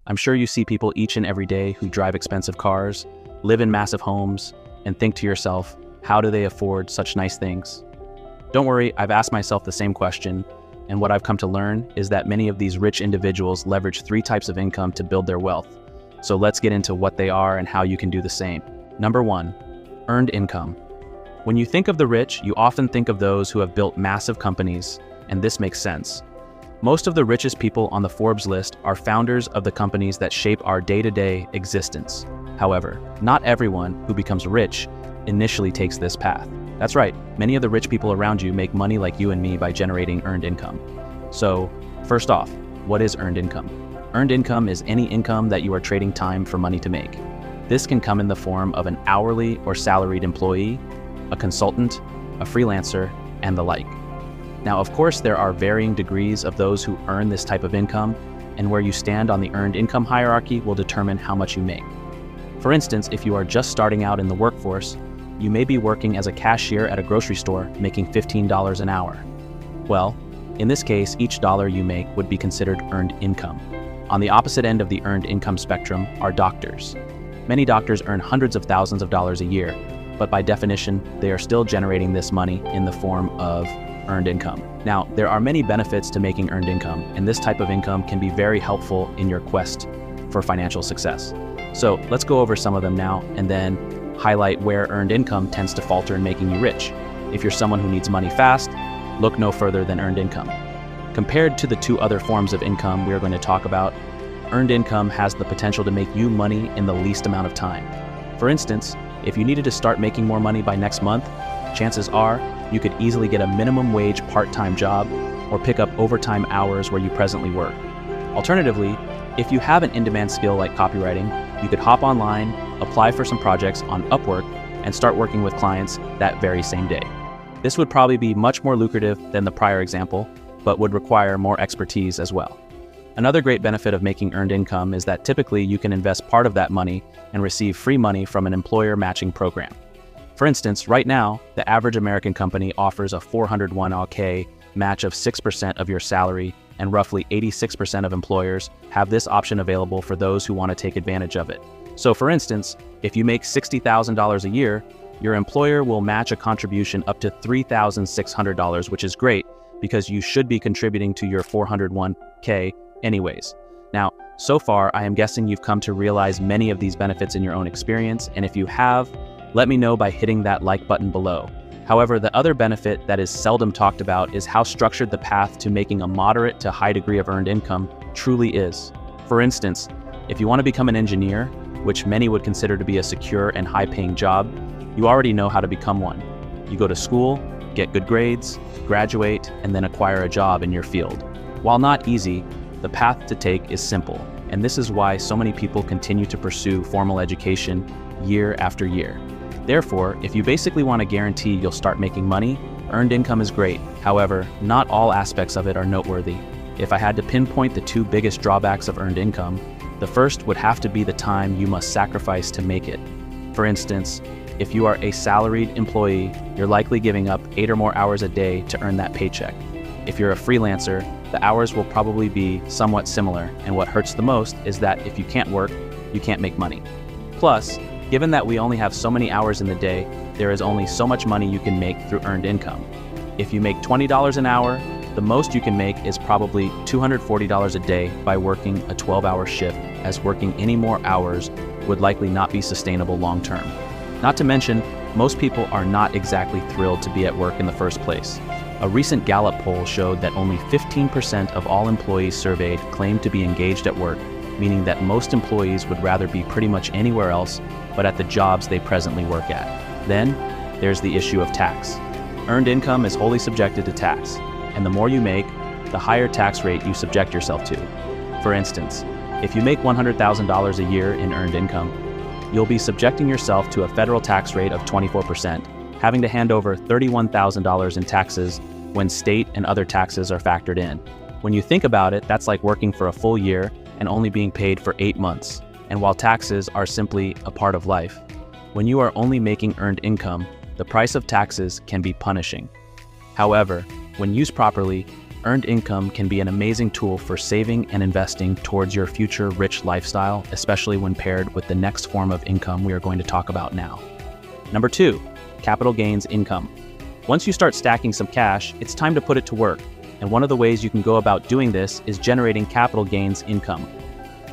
I'm sure you see people each and every day who drive expensive cars, live in massive homes, and think to yourself, how do they afford such nice things? Don't worry, I've asked myself the same question, and what I've come to learn is that many of these rich individuals leverage 3 types of income to build their wealth. So let's get into what they are and how you can do the same. Number 1, earned income. When you think of the rich, you often think of those who have built massive companies, and this makes sense. Most of the richest people on the Forbes list are founders of the companies that shape our day-to-day existence. However, not everyone who becomes rich initially takes this path. That's right, many of the rich people around you make money like you and me by generating earned income. So, first off, what is earned income? Earned income is any income that you are trading time for money to make. This can come in the form of an hourly or salaried employee, a consultant, a freelancer, and the like. Now, of course, there are varying degrees of those who earn this type of income, and where you stand on the earned income hierarchy will determine how much you make. For instance, if you are just starting out in the workforce, you may be working as a cashier at a grocery store making $15 an hour. Well, in this case, each dollar you make would be considered earned income. On the opposite end of the earned income spectrum are doctors. Many doctors earn hundreds of thousands of dollars a year, but by definition, they are still generating this money in the form of earned income. Now, there are many benefits to making earned income, and this type of income can be very helpful in your quest for financial success. So let's go over some of them now and then highlight where earned income tends to falter in making you rich. If you're someone who needs money fast, look no further than earned income. Compared to the 2 other forms of income we are going to talk about, earned income has the potential to make you money in the least amount of time. For instance, if you needed to start making more money by next month, chances are you could easily get a minimum wage part-time job or pick up overtime hours where you presently work. Alternatively, if you have an in-demand skill like copywriting, you could hop online, apply for some projects on Upwork, and start working with clients that very same day. This would probably be much more lucrative than the prior example, but would require more expertise as well. Another great benefit of making earned income is that typically you can invest part of that money and receive free money from an employer matching program. For instance, right now, the average American company offers a 401k match of 6% of your salary, and roughly 86% of employers have this option available for those who want to take advantage of it. So for instance, if you make $60,000 a year, your employer will match a contribution up to $3,600, which is great because you should be contributing to your 401k anyways. Now, so far, I am guessing you've come to realize many of these benefits in your own experience, and if you have, let me know by hitting that like button below. However, the other benefit that is seldom talked about is how structured the path to making a moderate to high degree of earned income truly is. For instance, if you want to become an engineer, which many would consider to be a secure and high-paying job, you already know how to become one. You go to school, get good grades, graduate, and then acquire a job in your field. While not easy, the path to take is simple, and this is why so many people continue to pursue formal education year after year. Therefore, if you basically want to guarantee you'll start making money, earned income is great. However, not all aspects of it are noteworthy. If I had to pinpoint the 2 biggest drawbacks of earned income, the first would have to be the time you must sacrifice to make it. For instance, if you are a salaried employee, you're likely giving up 8 or more hours a day to earn that paycheck. If you're a freelancer, the hours will probably be somewhat similar, and what hurts the most is that if you can't work, you can't make money. Plus, given that we only have so many hours in the day, there is only so much money you can make through earned income. If you make $20 an hour, the most you can make is probably $240 a day by working a 12-hour shift, as working any more hours would likely not be sustainable long-term. Not to mention, most people are not exactly thrilled to be at work in the first place. A recent Gallup poll showed that only 15% of all employees surveyed claimed to be engaged at work, meaning that most employees would rather be pretty much anywhere else but at the jobs they presently work at. Then, there's the issue of tax. Earned income is wholly subjected to tax, and the more you make, the higher tax rate you subject yourself to. For instance, if you make $100,000 a year in earned income, you'll be subjecting yourself to a federal tax rate of 24%, having to hand over $31,000 in taxes when state and other taxes are factored in. When you think about it, that's like working for a full year and only being paid for 8 months. And while taxes are simply a part of life, when you are only making earned income, the price of taxes can be punishing. However, when used properly, earned income can be an amazing tool for saving and investing towards your future rich lifestyle, especially when paired with the next form of income we are going to talk about now. Number 2, capital gains income. Once you start stacking some cash, it's time to put it to work. And one of the ways you can go about doing this is generating capital gains income.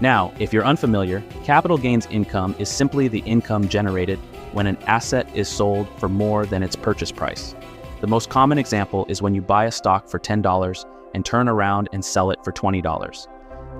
Now, if you're unfamiliar, capital gains income is simply the income generated when an asset is sold for more than its purchase price. The most common example is when you buy a stock for $10 and turn around and sell it for $20.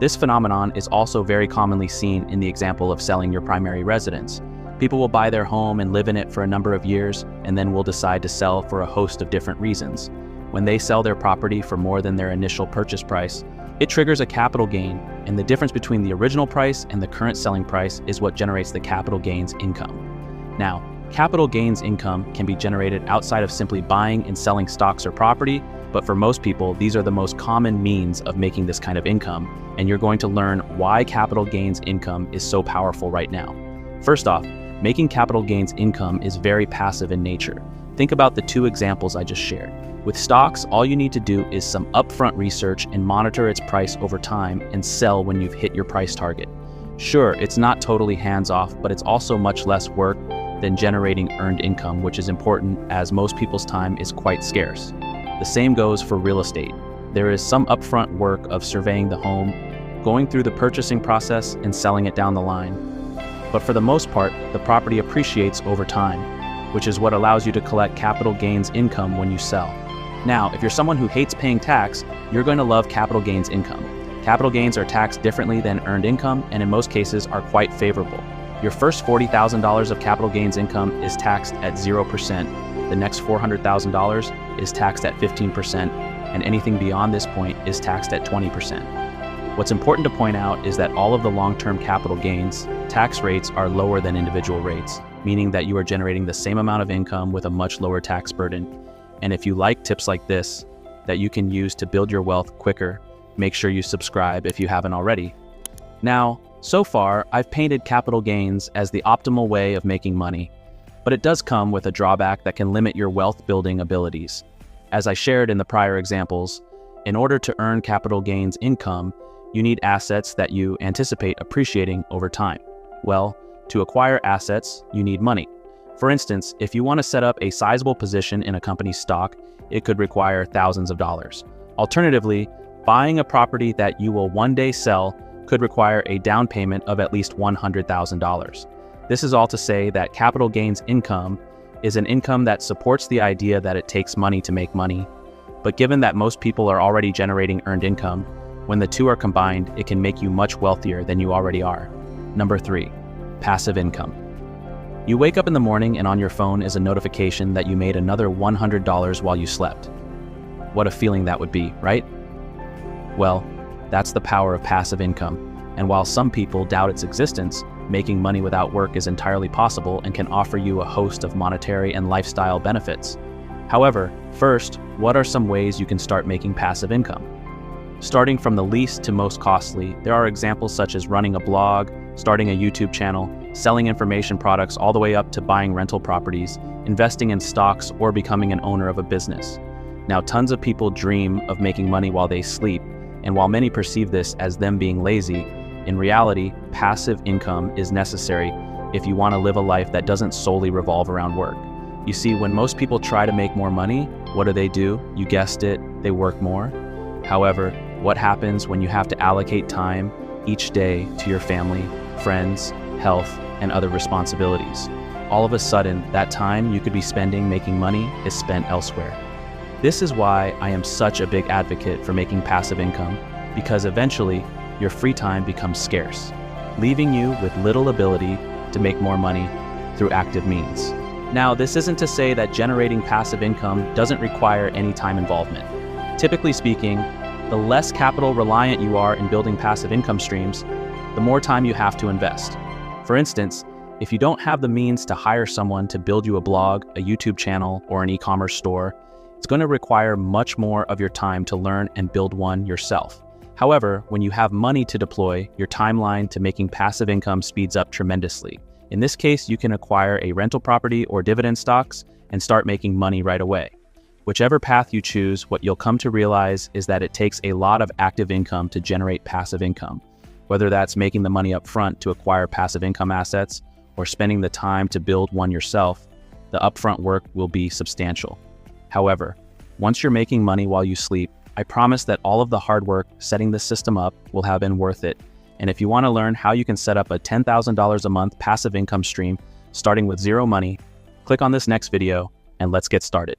This phenomenon is also very commonly seen in the example of selling your primary residence. People will buy their home and live in it for a number of years and then will decide to sell for a host of different reasons. When they sell their property for more than their initial purchase price, it triggers a capital gain, and the difference between the original price and the current selling price is what generates the capital gains income. Now, capital gains income can be generated outside of simply buying and selling stocks or property, but for most people, these are the most common means of making this kind of income, and you're going to learn why capital gains income is so powerful right now. First off, making capital gains income is very passive in nature. Think about the 2 examples I just shared. With stocks, all you need to do is some upfront research and monitor its price over time and sell when you've hit your price target. Sure, it's not totally hands-off, but it's also much less work than generating earned income, which is important as most people's time is quite scarce. The same goes for real estate. There is some upfront work of surveying the home, going through the purchasing process, and selling it down the line. But for the most part, the property appreciates over time, which is what allows you to collect capital gains income when you sell. Now, if you're someone who hates paying tax, you're going to love capital gains income. Capital gains are taxed differently than earned income, and in most cases are quite favorable. Your first $40,000 of capital gains income is taxed at 0%. The next $400,000 is taxed at 15%, and anything beyond this point is taxed at 20%. What's important to point out is that all of the long-term capital gains tax rates are lower than individual rates, meaning that you are generating the same amount of income with a much lower tax burden. And if you like tips like this that you can use to build your wealth quicker, make sure you subscribe if you haven't already. Now, so far, I've painted capital gains as the optimal way of making money, but it does come with a drawback that can limit your wealth building abilities. As I shared in the prior examples, in order to earn capital gains income, you need assets that you anticipate appreciating over time. Well, to acquire assets, you need money. For instance, if you want to set up a sizable position in a company's stock, it could require thousands of dollars. Alternatively, buying a property that you will one day sell could require a down payment of at least $100,000. This is all to say that capital gains income is an income that supports the idea that it takes money to make money. But given that most people are already generating earned income, when the 2 are combined, it can make you much wealthier than you already are. Number 3, passive income. You wake up in the morning and on your phone is a notification that you made another $100 while you slept. What a feeling that would be, right? Well, that's the power of passive income. And while some people doubt its existence, making money without work is entirely possible and can offer you a host of monetary and lifestyle benefits. However, first, what are some ways you can start making passive income? Starting from the least to most costly, there are examples such as running a blog, starting a YouTube channel, selling information products all the way up to buying rental properties, investing in stocks, or becoming an owner of a business. Now, tons of people dream of making money while they sleep, and while many perceive this as them being lazy, in reality, passive income is necessary if you want to live a life that doesn't solely revolve around work. You see, when most people try to make more money, what do? You guessed it, they work more. However, what happens when you have to allocate time each day to your family, friends, health, and other responsibilities? All of a sudden, that time you could be spending making money is spent elsewhere. This is why I am such a big advocate for making passive income, because eventually your free time becomes scarce, leaving you with little ability to make more money through active means. Now, this isn't to say that generating passive income doesn't require any time involvement. Typically speaking, the less capital reliant you are in building passive income streams, the more time you have to invest. For instance, if you don't have the means to hire someone to build you a blog, a YouTube channel, or an e-commerce store, it's going to require much more of your time to learn and build one yourself. However, when you have money to deploy, your timeline to making passive income speeds up tremendously. In this case, you can acquire a rental property or dividend stocks and start making money right away. Whichever path you choose, what you'll come to realize is that it takes a lot of active income to generate passive income. Whether that's making the money up front to acquire passive income assets or spending the time to build one yourself, the upfront work will be substantial. However, once you're making money while you sleep, I promise that all of the hard work setting this system up will have been worth it. And if you want to learn how you can set up a $10,000 a month passive income stream starting with zero money, click on this next video and let's get started.